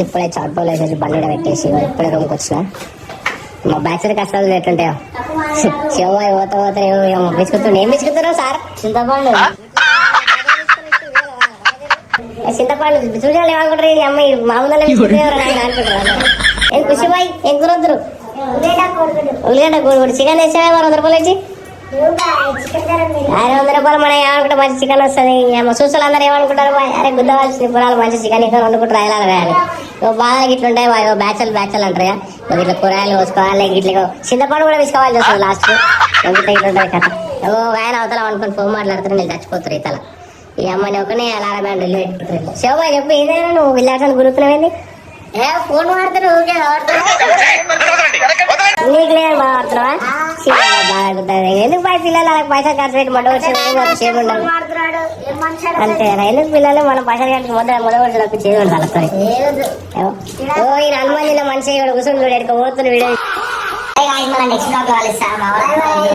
తినేసి ఇప్పుడే చాట్ వేసేసి బండి పెట్టేసి ఇప్పుడే రూమ్కి వచ్చిన. మా బ్యాచర్ కష్టాలు ఎట్లుంటాయో శివమాయి పోతా పోతే బిచ్చుకుతుండే. ఏం బిచ్చుకుతున్నావు సార్? చింతపండు. చింతపండు చూడాలి ఏమనుకుంటారు ఈ అమ్మాయి మామూలు అనుకుంటారు. ఏం ఖుషిబాయ్ ఏం కూరొద్దురు? ఉల్లిగడ్డ కోడి చికెన్ వేసావా 100 రూపాయలు వచ్చి 100 రూపాయలు. మనం ఏమనుకుంటే మంచి చికెన్ వస్తుంది. చూసాలు అందరూ ఏమనుకుంటారు? అరే గుద్దవాల్సిన కూరలు మంచి చికెన్ ఇక్కడ వండుకుంటారు ఎలా వేయాలి. బాగా ఇట్లుంటాయి బ్యాచలు అంటారు. ఇట్లా కూరగాయలు కోసుకోవాలి ఇట్లా చింతపండు కూడా తీసుకోవాలి చూస్తుంది లాస్ట్ ఇట్లా ఇట్లుంటుంది కథ. ఆయన అవతల అనుకుని ఫోన్ మాట్లాడుతారు. నేను చచ్చిపోతారు ఇతల ఈ అమ్మని ఒకనే అలా ఢిల్లీ పెట్టుకుంటారు. శివబాయ్ చెప్పు ఏదైనా నువ్వు వెళ్ళాల్సిన గురుకునేది ఫోన్ వాడతారు ఊరికే నీకు లేదు బాగుతున్నావా? ఎందుకు బాయ్ పిల్లలు అలా పైసలు ఖర్చు పెట్టి మొదలు అంతేనా? ఎందుకు పిల్లలు మనం పైసలు కట్టి మొదలు చేసి ఉండాలి. ఈయన హనుమాన్ మంచిగా కూర్చొని పోతున్న వీడియో. నెక్స్ట్